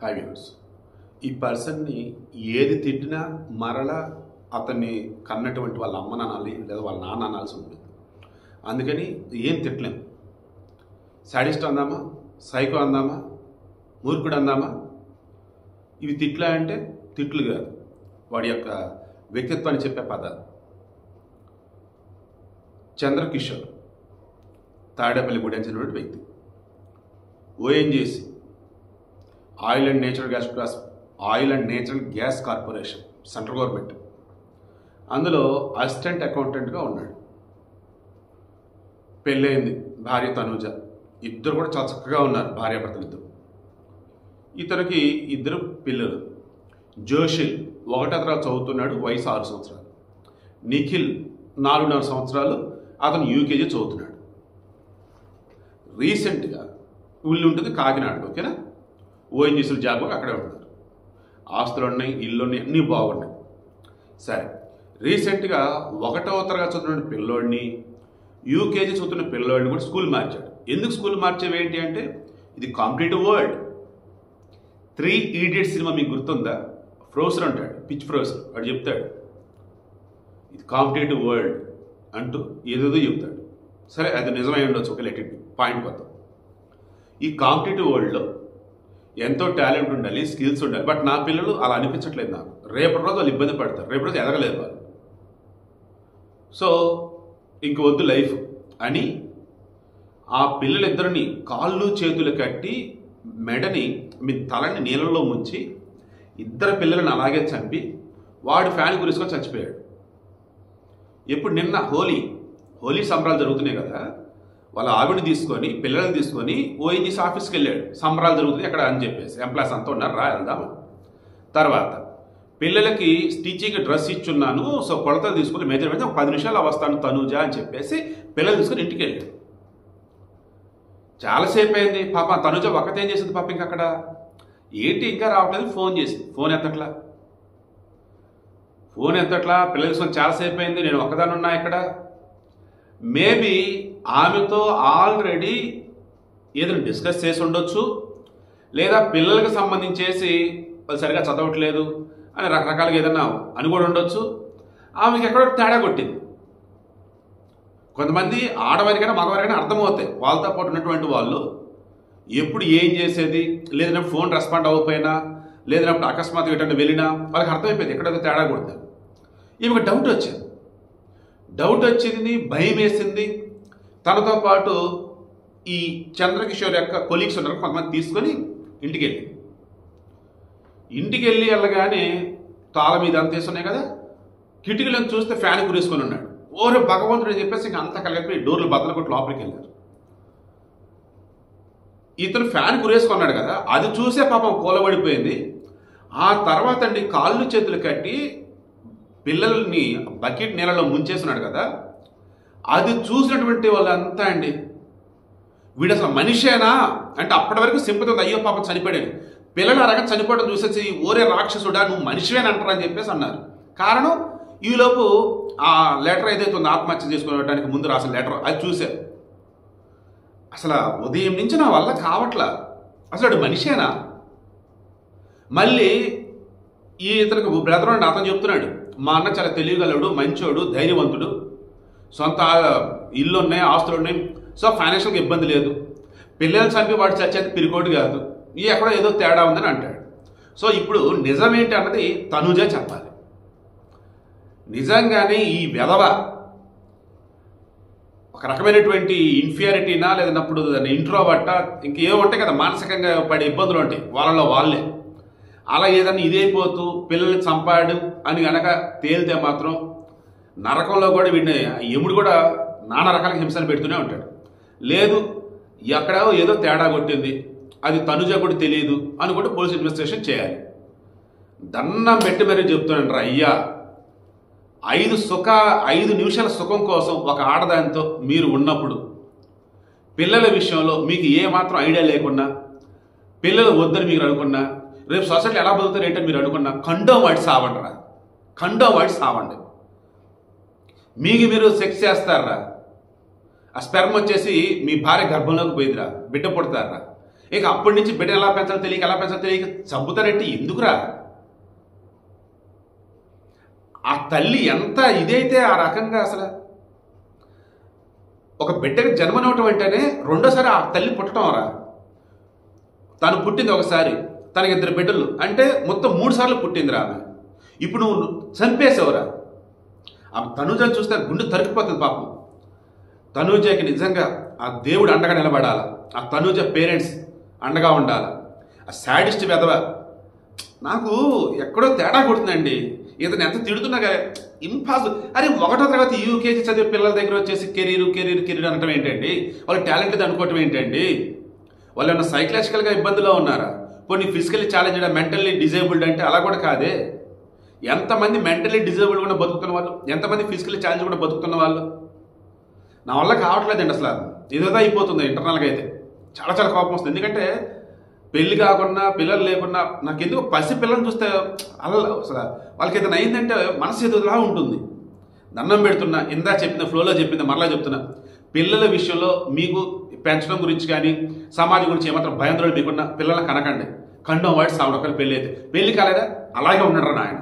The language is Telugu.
హై వ్యూవర్స్, ఈ పర్సన్ని ఏది తిట్టినా మరలా అతన్ని కన్నటువంటి వాళ్ళ అమ్మ నానాలి లేదా వాళ్ళ నాన్న అనాల్సి ఉంటుంది. అందుకని ఏం తిట్టలేము. సాడిస్ట్ అందామా, సైకో అందామా, మూర్ఖుడు అందామా, ఇవి తిట్లా అంటే తిట్లు కాదు, వాడి యొక్క వ్యక్తిత్వాన్ని చెప్పే పదాలు. చంద్రకిషోర్ తాడేపల్లి గూడెం చెందినటువంటి వ్యక్తి. ONGC oil and natural gas corporation, central government, అందులో అసిస్టెంట్ అకౌంటెంట్గా ఉన్నాడు. పెళ్ళయింది, భార్య తనూజ. ఇద్దరు కూడా చాలా చక్కగా ఉన్నారు, భార్యాభర్తలు ఇద్దరు. ఇతనికి ఇద్దరు పిల్లలు. జోషిల్ 1వ తరగతి చదువుతున్నాడు, వయసు 6 సంవత్సరాలు. నిఖిల్ 4.5 సంవత్సరాలు, అతను యూకేజీ చదువుతున్నాడు. రీసెంట్గా ఊళ్ళు ఉంటుంది కాకినాడలో, ఓకేనా, ఓఎన్జీసీలు జాబ్ అక్కడే ఉంటారు. ఆస్తులు ఉన్నాయి, ఇల్లు ఉన్నాయి, అన్నీ బాగున్నాయి. సరే, రీసెంట్గా 1వ తరగతి చదువుతున్న పిల్లోడిని, యూకేజీ చదువుతున్న పిల్లోడిని కూడా స్కూల్ మార్చాడు. ఎందుకు స్కూల్ మార్చేవి ఏంటి అంటే, ఇది కాంపిటేటివ్ వరల్డ్. 3 Idiots సినిమా మీకు గుర్తుందా? ఫ్రోసర్ అంటాడు, పిచ్ ఫ్రోసర్, వాడు చెప్తాడు ఇది కాంపిటేటివ్ వరల్డ్ అంటూ ఏదేదో చెప్తాడు. సరే, అది నిజమై ఉండొచ్చు, ఒక లెట్ ఇట్ పాయింట్ కొత్త. ఈ కాంపిటేటివ్ వరల్డ్లో ఎంతో టాలెంట్ ఉండాలి, స్కిల్స్ ఉండాలి. బట్ నా పిల్లలు అలా అనిపించట్లేదు నాకు. రేపటి రోజు వాళ్ళు ఇబ్బంది పడతారు, రేపటి రోజు ఎదగలేదు వాళ్ళు. సో ఇంక వద్దు లైఫ్ అని ఆ పిల్లలిద్దరిని కాళ్ళు చేతులు కట్టి మెడని మీ తలని నీళ్ళలో ముంచి ఇద్దరు పిల్లలను అలాగే చంపి వాడు ఫ్యాన్ గురించుకొని చచ్చిపోయాడు. ఎప్పుడు నిన్న హోలీ సంబరాలు జరుగుతున్నాయి కదా, వాళ్ళ ఆవిడని తీసుకొని పిల్లల్ని తీసుకొని ఓఎన్జీసీ ఆఫీస్కి వెళ్ళాడు. సంబరాలు జరుగుతుంది అక్కడ అని చెప్పేసి, ఎంప్లాయీస్ అంతా ఉన్నారు, రా వెళ్దాము. తర్వాత పిల్లలకి స్టిచ్చింగ్ డ్రెస్ ఇచ్చున్నాను, సో కొలతలు తీసుకుని మెజర్మెంట్ ఒక 10 నిమిషాలు వస్తాను తనూజ అని చెప్పేసి పిల్లలు తీసుకొని ఇంటికి వెళ్ళాడు. చాలాసేపు అయింది, పాప తనూజ ఒక్కతే ఏం చేసింది పాప, ఇంక అక్కడ ఏంటి ఇంకా రావట్లేదు, ఫోన్ చేసింది. ఫోన్ ఎత్తట్లా, పిల్లలు తీసుకొని చాలాసేపు అయింది, నేను ఒక్కదాన్ని ఉన్నా ఇక్కడ. మేబీ ఆమెతో ఆల్రెడీ ఏదైనా డిస్కస్ చేసి ఉండొచ్చు, లేదా పిల్లలకు సంబంధించేసి వాళ్ళు సరిగా చదవట్లేదు అని రకరకాలుగా ఏదన్నా అని కూడా ఉండొచ్చు. ఆమెకి ఎక్కడో తేడా కొట్టింది. కొంతమంది ఆడవారికైనా మగవారికైనా అర్థమవుతాయి, వాళ్ళతో పాటు ఉన్నటువంటి వాళ్ళు ఎప్పుడు ఏం చేసేది, లేదన్నప్పుడు ఫోన్ రెస్పాండ్ అవ్వకపోయినా, లేదన్నప్పుడు అకస్మాత్తుగా ఎటంటే వెళ్ళినా వాళ్ళకి అర్థమైపోయింది ఎక్కడైతే తేడా కొడుతుంది. ఈమెకు డౌట్ వచ్చింది, భయం వేసింది. తనతో పాటు ఈ చంద్రకిషోర్ యొక్క కొలీగ్స్ ఉన్నారు, కొంతమంది తీసుకొని ఇంటికి వెళ్ళి వెళ్ళగానే తాళం మీద అంత వేస్తున్నాయి కదా, కిటికీలను చూస్తే ఫ్యాన్ గురేసుకొని ఉన్నాడు. ఓరే భగవంతుడు అని చెప్పేసి ఇంకా అంతా కలిపి డోర్లు బద్దలు కొట్టి లోపలికి వెళ్ళారు. ఇతను ఫ్యాన్ గురేసుకున్నాడు కదా, అది చూసే పాపం కూలబడిపోయింది. ఆ తర్వాత అండి కాళ్ళు చేతులు కట్టి పిల్లల్ని బకెట్ నీళ్ళలో ముంచేస్తున్నాడు కదా, అది చూసినటువంటి వాళ్ళంతా అండి వీడు అసలు మనిషేనా అంటే అప్పటి వరకు సింపతి ఉంది, అయ్యో పాపం చనిపోయాడు. పిల్లలు అరగా చనిపోవడం చూసేసి ఓరే రాక్షసుడా నువ్వు మనిషివేనంటారా అని చెప్పేసి అన్నారు. కారణం, ఈలోపు ఆ లెటర్ ఏదైతే ఉందో ఆత్మహత్య చేసుకోవడానికి ముందు రాసిన లెటర్ అది చూశారు. అసలు ఉదయం నుంచి నా వల్ల కావట్లా, అసలు మనిషేనా? మళ్ళీ ఇతనికి బ్రదర్ అండి, అతను చెప్తున్నాడు మా అన్న చాలా తెలియగలడు, మంచోడు, ధైర్యవంతుడు, సొంత ఇల్లు ఉన్నాయి, ఆస్తులు ఉన్నాయి, సో ఫైనాన్షియల్గా ఇబ్బంది లేదు, పిల్లలు చంపి వాడు చచ్చేది పిరికోడు కాదు, ఈ ఎక్కడో ఏదో తేడా ఉందని అంటాడు. సో ఇప్పుడు నిజమేంటి అన్నది తనూజ చెప్పాలి. నిజంగానే ఈ వెధవ ఒక రకమైనటువంటి ఇన్ఫీరియారిటీనా, లేదన్నప్పుడు దాన్ని ఇంట్రోవర్ట, ఇంకేమో ఉంటాయి కదా మానసికంగా పడే ఇబ్బందులు ఉంటాయి వాళ్ళలో వాళ్ళే. అలా ఏదన్నా ఇదైపోతూ పిల్లల్ని చంపాడు అని గనక తేలితే మాత్రం నరకంలో కూడా వీడిని యముడు కూడా నానా రకాల హింసలు పెడుతూనే ఉంటాడు. లేదు ఎక్కడ ఏదో తేడా కొట్టింది, అది తనుజ కూడా తెలియదు అని కూడా పోలీస్ ఇన్వెస్టిగేషన్ చేయాలి. దన్నం పెట్టి మరీ చెప్తున్నాను, అయ్యా 5 నిమిషాల సుఖం కోసం ఒక ఆడదానితో మీరు ఉన్నప్పుడు, పిల్లల విషయంలో మీకు ఏమాత్రం ఐడియా లేకున్నా, పిల్లలు వద్దని మీరు అనుకున్నా, రేపు సొసైటీ ఎలా బతుకుతారు ఏంటని మీరు అనుకున్నా, కండోమ్ వాడి సావండి. మీకు మీరు సెక్స్ చేస్తారా, ఆ స్పెర్మ్ వచ్చేసి మీ భార్య గర్భంలోకి పోయిందిరా, బిడ్డ పుడతారా, ఇక అప్పటి నుంచి బిడ్డ ఎలా పెంచాలో తెలియక చంపుతారంటే ఎందుకురా? ఆ తల్లి ఎంత ఇదైతే ఆ రకంగా అసలు ఒక బిడ్డకి జన్మనివ్వటం అంటేనే రెండోసారి ఆ తల్లి పుట్టడం రా. తను పుట్టింది ఒకసారి, తనకి 2 బిడ్డలు అంటే మొత్తం 3 సార్లు పుట్టిందిరా ఆమె. ఇప్పుడు నువ్వు చంపేసావురా. ఆ తనూజని చూస్తే గుండె తరికిపోతుంది పాపం. తనూజకి నిజంగా ఆ దేవుడు అండగా నిలబడాలి, ఆ తనూజ పేరెంట్స్ అండగా ఉండాలి. ఆ శాడిస్ట్ వెధవ నాకు ఎక్కడో తేడా కొడుతుందండి. ఇతను ఎంత తిడుతున్నా కానీ ఇంపాసిబుల్. అరే 1వ తరగతి యూకేజీ చదివే పిల్లల దగ్గర వచ్చేసి కెరీర్ అనటం ఏంటండి? వాళ్ళు టాలెంట్ అనుకోవటం ఏంటండి? వాళ్ళు ఏమన్నా సైకలాజికల్గా ఇబ్బందులో ఉన్నారా? కొన్ని ఫిజికల్లీ ఛాలెంజ్డ్, మెంటల్లీ డిజేబుల్డ్ అంటే అలా కూడా కాదే. ఎంతమంది మెంటల్లీ డిజేబుల్డ్ కూడా బతుకుతున్న వాళ్ళు, ఎంతమంది ఫిజికల్లీ ఛాలెంజ్ కూడా బతుకుతున్న వాళ్ళు. నా వల్ల కావట్లేదండి అసలు. ఏదోదో అయిపోతుంది ఇంటర్నల్గా అయితే. చాలా చాలా కోపం వస్తుంది. ఎందుకంటే పెళ్లి కాకుండా పిల్లలు లేకుండా నాకు ఎందుకు పసి పిల్లల్ని చూస్తే అలా అసలు వాళ్ళకి ఏదైనా అయిందంటే మనసు ఏదోలా ఉంటుంది. దండం పెడుతున్నా, ఇందా చెప్పింది ఫ్లోలో చెప్పింది మరలా చెప్తున్నా. పిల్లల విషయంలో మీకు పెంచడం గురించి కానీ సమాజం గురించి ఏమాత్రం భయాందోళన లేకుండా పిల్లలను కనకండి. కండం వాడి సావడొక్కలు పెళ్ళి అయితే పెళ్లి కాలేదా అలాగే ఉండరు నాయన.